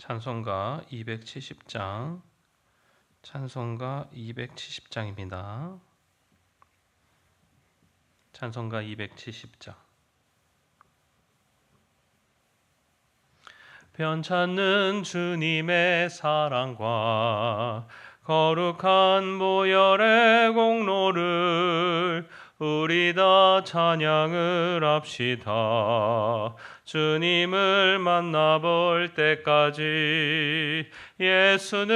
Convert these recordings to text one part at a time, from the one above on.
찬송가 270장, 찬송가 270장입니다. 찬송가 270장. 변찮는 주님의 사랑과 거룩한 보혈의 공로를 우리 다 찬양을 합시다. 주님을 만나볼 때까지 예수는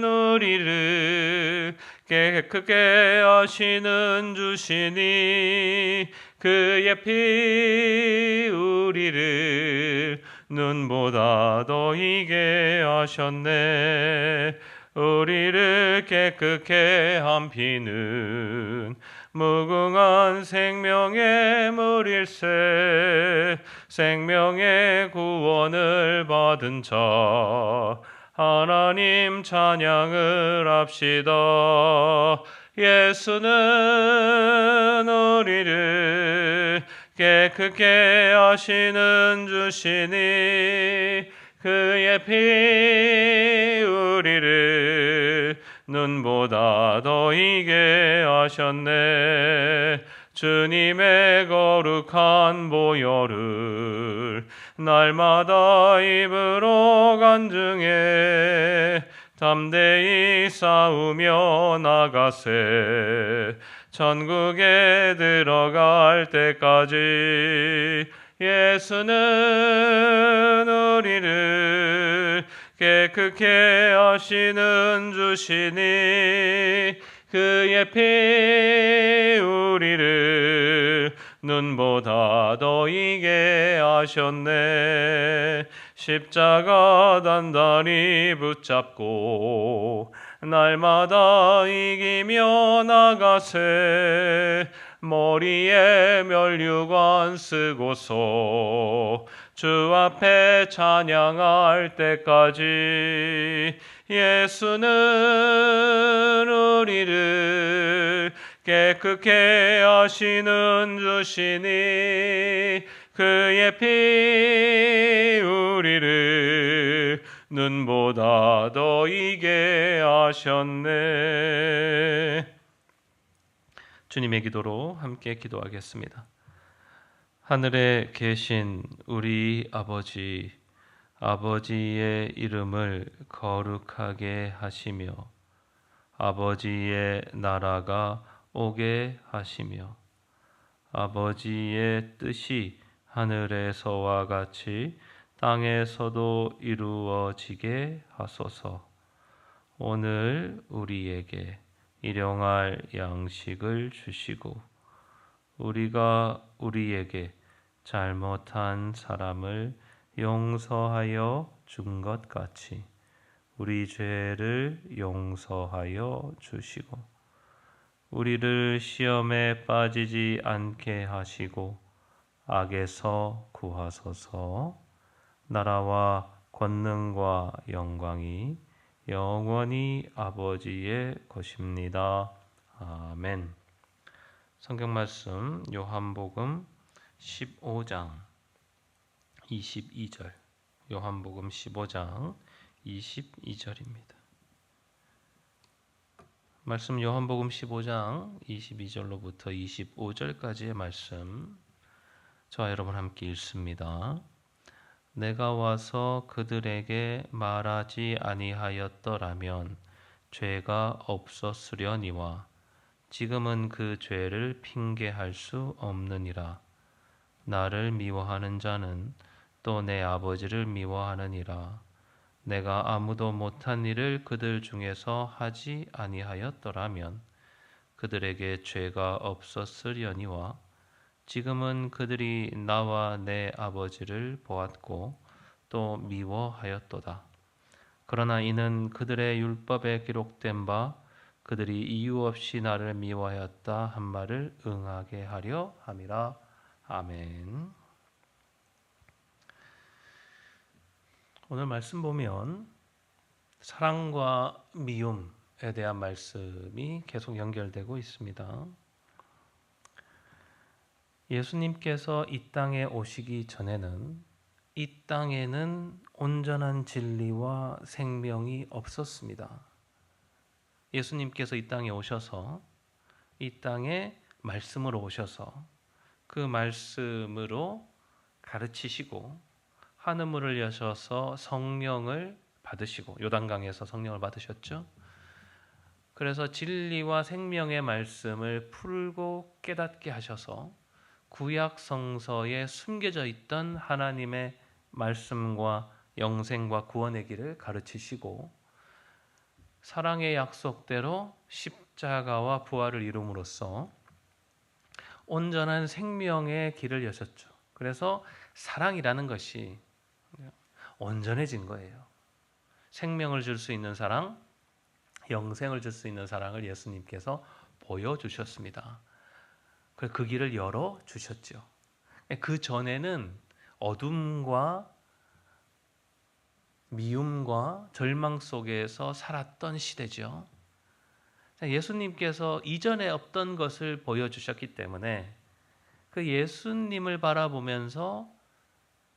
우리를 깨끗게 하시는 주시니 그의 피 우리를 눈보다 더 희게 하셨네. 우리를 깨끗게 한 피는 무궁한 생명의 물일세. 생명의 구원을 받은 자 하나님 찬양을 합시다. 예수는 우리를 깨끗게 하시는 주시니 그의 피 우리를 눈보다 더 희게 하셨네. 주님의 거룩한 보혈을 날마다 입으로 간증해 담대히 싸우며 나가세. 천국에 들어갈 때까지 예수는 우리를 깨끗게 하시는 주시니 그의 피 우리를 눈보다 더 희게 하셨네. 십자가 단단히 붙잡고 날마다 이기며 나가세. 머리에 면류관 쓰고서 주 앞에 찬양할 때까지 예수는 우리를 깨끗게 하시는 주시니 그의 피 우리를 눈보다 더 희게 하셨네. 주님의 기도로 함께 기도하겠습니다. 하늘에 계신 우리 아버지, 아버지의 이름을 거룩하게 하시며 아버지의 나라가 오게 하시며 아버지의 뜻이 하늘에서와 같이 땅에서도 이루어지게 하소서. 오늘 우리에게 일용할 양식을 주시고 우리가 우리에게 잘못한 사람을 용서하여 준 것 같이 우리 죄를 용서하여 주시고 우리를 시험에 빠지지 않게 하시고 악에서 구하소서. 나라와 권능과 영광이 영원히 아버지의 것입니다. 아멘. 성경 말씀 요한복음 15장 22절. 요한복음 15장 22절입니다. 말씀 요한복음 15장 22절로부터 25절까지의 말씀 저와 여러분 함께 읽습니다. 내가 와서 그들에게 말하지 아니하였더라면 죄가 없었으려니와 지금은 그 죄를 핑계할 수 없느니라. 나를 미워하는 자는 또 내 아버지를 미워하느니라. 내가 아무도 못한 일을 그들 중에서 하지 아니하였더라면 그들에게 죄가 없었으려니와 지금은 그들이 나와 내 아버지를 보았고 또 미워하였도다. 그러나 이는 그들의 율법에 기록된 바 그들이 이유 없이 나를 미워하였다 한 말을 응하게 하려 함이라. 아멘. 오늘 말씀 보면 사랑과 미움에 대한 말씀이 계속 연결되고 있습니다. 예수님께서 이 땅에 오시기 전에는 이 땅에는 온전한 진리와 생명이 없었습니다. 예수님께서 이 땅에 오셔서 이 땅에 말씀으로 오셔서 그 말씀으로 가르치시고 하늘문을 여셔서 성령을 받으시고 요단강에서 성령을 받으셨죠. 그래서 진리와 생명의 말씀을 풀고 깨닫게 하셔서 구약 성서에 숨겨져 있던 하나님의 말씀과 영생과 구원의 길을 가르치시고 사랑의 약속대로 십자가와 부활을 이룸으로써 온전한 생명의 길을 여셨죠. 그래서 사랑이라는 것이 온전해진 거예요. 생명을 줄 수 있는 사랑, 영생을 줄 수 있는 사랑을 예수님께서 보여주셨습니다. 그 길을 열어주셨죠. 그 전에는 어둠과 미움과 절망 속에서 살았던 시대죠. 예수님께서 이전에 없던 것을 보여주셨기 때문에 그 예수님을 바라보면서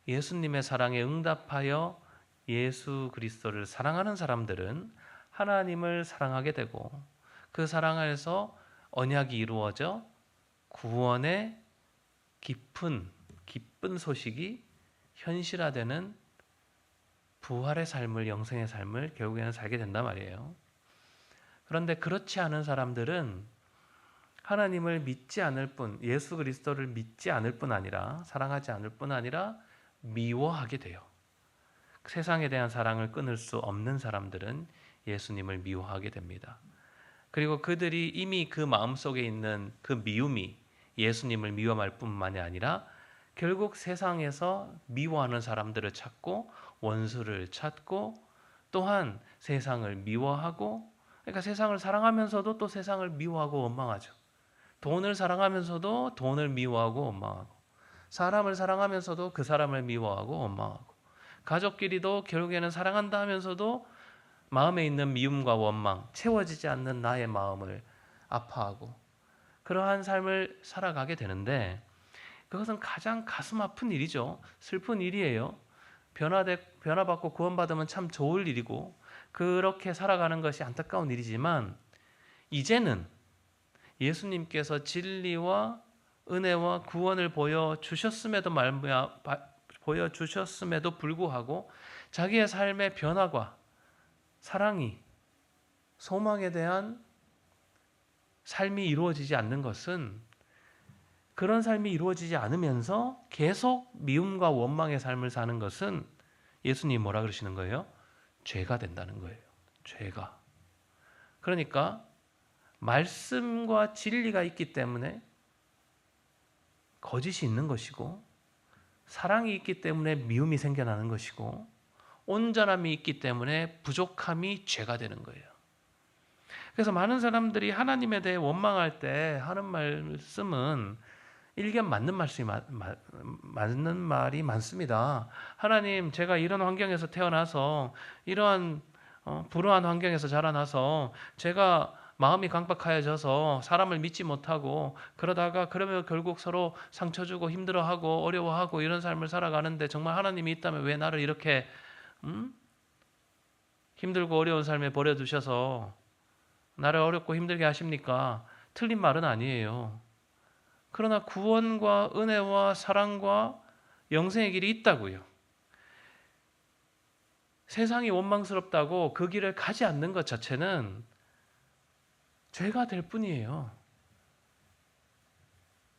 예수님의 사랑에 응답하여 예수 그리스도를 사랑하는 사람들은 하나님을 사랑하게 되고 그 사랑 안에서 언약이 이루어져 구원의 기쁜 소식이 현실화되는 부활의 삶을, 영생의 삶을 결국에는 살게 된단 말이에요. 그런데 그렇지 않은 사람들은 하나님을 믿지 않을 뿐, 예수 그리스도를 믿지 않을 뿐 아니라, 사랑하지 않을 뿐 아니라 미워하게 돼요. 세상에 대한 사랑을 끊을 수 없는 사람들은 예수님을 미워하게 됩니다. 그리고 그들이 이미 그 마음속에 있는 그 미움이 예수님을 미워할 뿐만이 아니라 결국 세상에서 미워하는 사람들을 찾고 원수를 찾고 또한 세상을 미워하고, 그러니까 세상을 사랑하면서도 또 세상을 미워하고 원망하죠. 돈을 사랑하면서도 돈을 미워하고 원망하고, 사람을 사랑하면서도 그 사람을 미워하고 원망하고, 가족끼리도 결국에는 사랑한다 하면서도 마음에 있는 미움과 원망, 채워지지 않는 나의 마음을 아파하고, 그러한 삶을 살아가게 되는데 그것은 가장 가슴 아픈 일이죠. 슬픈 일이에요. 변화받고 구원받으면 참 좋을 일이고 그렇게 살아가는 것이 안타까운 일이지만, 이제는 예수님께서 진리와 은혜와 구원을 보여주셨음에도 불구하고 자기의 삶의 변화가, 사랑이, 소망에 대한 삶이 이루어지지 않는 것은, 그런 삶이 이루어지지 않으면서 계속 미움과 원망의 삶을 사는 것은 예수님이 뭐라 그러시는 거예요? 죄가 된다는 거예요. 죄가. 그러니까 말씀과 진리가 있기 때문에 거짓이 있는 것이고, 사랑이 있기 때문에 미움이 생겨나는 것이고, 온전함이 있기 때문에 부족함이 죄가 되는 거예요. 그래서 많은 사람들이 하나님에 대해 원망할 때 하는 말씀은 일견 맞는 말이 많습니다. 하나님, 제가 이런 환경에서 태어나서 이러한 불우한 환경에서 자라나서 제가 마음이 강박하여져서 사람을 믿지 못하고 그러면 결국 서로 상처 주고 힘들어하고 어려워하고 이런 삶을 살아가는데, 정말 하나님이 있다면 왜 나를 이렇게 힘들고 어려운 삶에 버려두셔서 나를 어렵고 힘들게 하십니까? 틀린 말은 아니에요. 그러나 구원과 은혜와 사랑과 영생의 길이 있다고요. 세상이 원망스럽다고 그 길을 가지 않는 것 자체는 죄가 될 뿐이에요.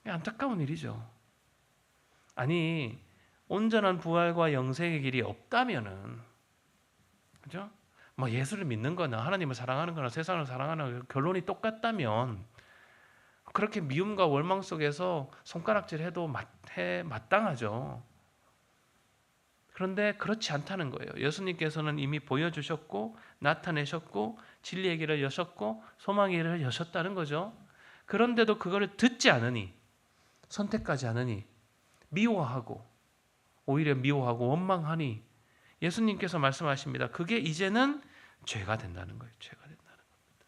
안타까운 일이죠. 아니, 온전한 부활과 영생의 길이 없다면은, 그죠? 뭐 예수를 믿는 거나 하나님을 사랑하는 거나 세상을 사랑하는 결론이 똑같다면 그렇게 미움과 원망 속에서 손가락질해도 마땅하죠. 그런데 그렇지 않다는 거예요. 예수님께서는 이미 보여주셨고 나타내셨고 진리의 길을 여셨고 소망의 길을 여셨다는 거죠. 그런데도 그거를 듣지 않으니, 선택하지 않으니 미워하고, 오히려 미워하고 원망하니 예수님께서 말씀하십니다. 그게 이제는 죄가 된다는 거예요. 죄가 된다는 겁니다.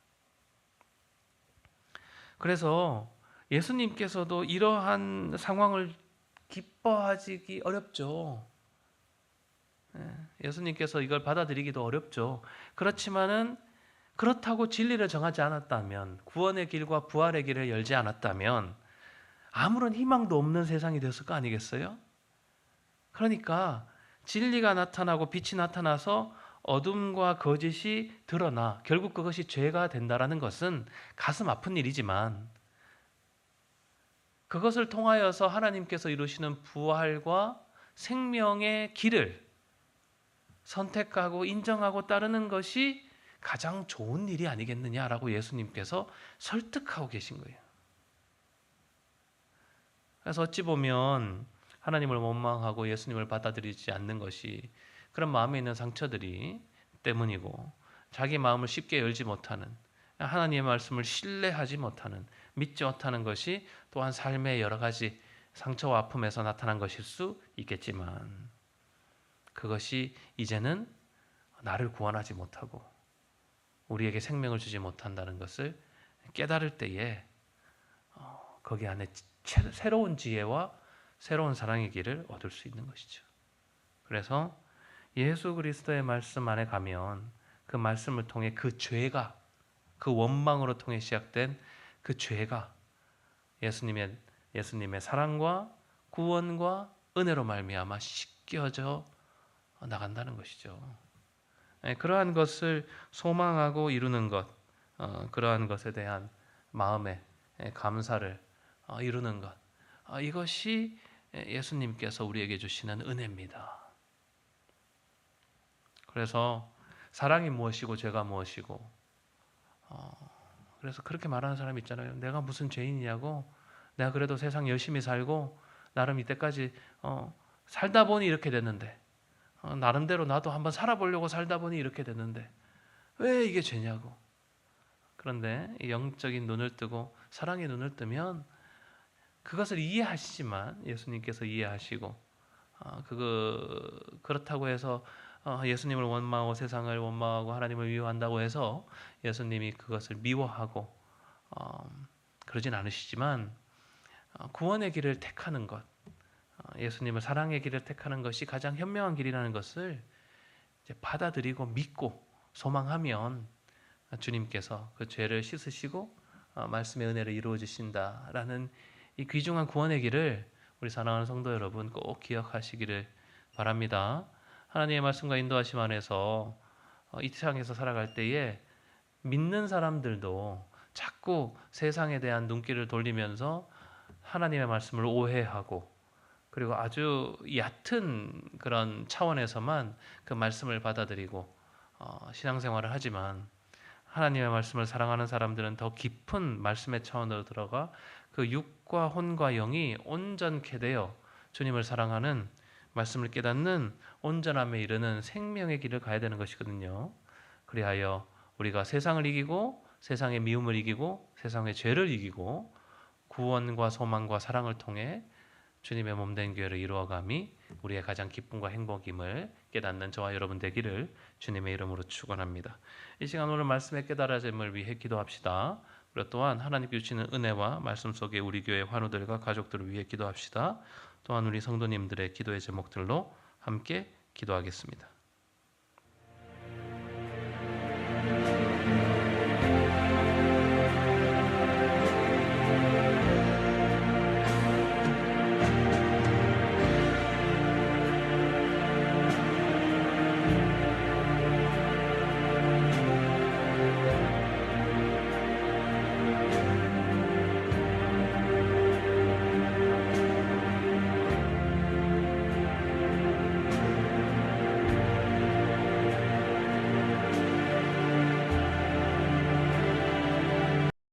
그래서 예수님께서도 이러한 상황을 기뻐하기 어렵죠. 예수님께서 이걸 받아들이기도 어렵죠. 그렇지만은 그렇다고 진리를 정하지 않았다면, 구원의 길과 부활의 길을 열지 않았다면 아무런 희망도 없는 세상이 됐을 거 아니겠어요? 그러니까 진리가 나타나고 빛이 나타나서 어둠과 거짓이 드러나 결국 그것이 죄가 된다라는 것은 가슴 아픈 일이지만, 그것을 통하여서 하나님께서 이루시는 부활과 생명의 길을 선택하고 인정하고 따르는 것이 가장 좋은 일이 아니겠느냐라고 예수님께서 설득하고 계신 거예요. 그래서 어찌 보면 하나님을 원망하고 예수님을 받아들이지 않는 것이 그런 마음에 있는 상처들이 때문이고, 자기 마음을 쉽게 열지 못하는, 하나님의 말씀을 신뢰하지 못하는, 믿지 못하는 것이 또한 삶의 여러 가지 상처와 아픔에서 나타난 것일 수 있겠지만, 그것이 이제는 나를 구원하지 못하고 우리에게 생명을 주지 못한다는 것을 깨달을 때에 거기 안에 새로운 지혜와 새로운 사랑의 길을 얻을 수 있는 것이죠. 그래서 예수 그리스도의 말씀 안에 가면 그 말씀을 통해 그 죄가, 그 원망으로 통해 시작된 그 죄가 예수님의 사랑과 구원과 은혜로 말미암아 씻겨져 나간다는 것이죠. 그러한 것을 소망하고 이루는 것, 그러한 것에 대한 마음의 감사를 이루는 것, 이것이 예수님께서 우리에게 주시는 은혜입니다. 그래서 사랑이 무엇이고 죄가 무엇이고, 그래서 그렇게 말하는 사람이 있잖아요. 내가 무슨 죄인이냐고, 내가 그래도 세상 열심히 살고 나름 이때까지 살다 보니 이렇게 됐는데, 나름대로 나도 한번 살아보려고 살다 보니 이렇게 됐는데 왜 이게 죄냐고. 그런데 영적인 눈을 뜨고 사랑의 눈을 뜨면 그것을 이해하시지만, 예수님께서 이해하시고, 그렇다고 해서 예수님을 원망하고 세상을 원망하고 하나님을 미워한다고 해서 예수님이 그것을 미워하고 그러진 않으시지만, 구원의 길을 택하는 것, 예수님을 사랑의 길을 택하는 것이 가장 현명한 길이라는 것을 이제 받아들이고 믿고 소망하면 주님께서 그 죄를 씻으시고 말씀의 은혜를 이루어 주신다라는 이 귀중한 구원의 길을 우리 사랑하는 성도 여러분 꼭 기억하시기를 바랍니다. 하나님의 말씀과 인도하심 안에서 이 세상에서 살아갈 때에 믿는 사람들도 자꾸 세상에 대한 눈길을 돌리면서 하나님의 말씀을 오해하고, 그리고 아주 얕은 그런 차원에서만 그 말씀을 받아들이고 신앙생활을 하지만, 하나님의 말씀을 사랑하는 사람들은 더 깊은 말씀의 차원으로 들어가 그 육과 혼과 영이 온전케 되어 주님을 사랑하는, 말씀을 깨닫는 온전함에 이르는 생명의 길을 가야 되는 것이거든요. 그리하여 우리가 세상을 이기고 세상의 미움을 이기고 세상의 죄를 이기고 구원과 소망과 사랑을 통해 주님의 몸된 교회를 이루어감이 우리의 가장 기쁨과 행복임을 깨닫는 저와 여러분 되기를 주님의 이름으로 축원합니다. 이 시간 오늘 말씀의 깨달아짐을 위해 기도합시다. 그리고 또한 하나님께 주시는 은혜와 말씀 속에 우리 교회 환우들과 가족들을 위해 기도합시다. 또한 우리 성도님들의 기도의 제목들로 함께 기도하겠습니다.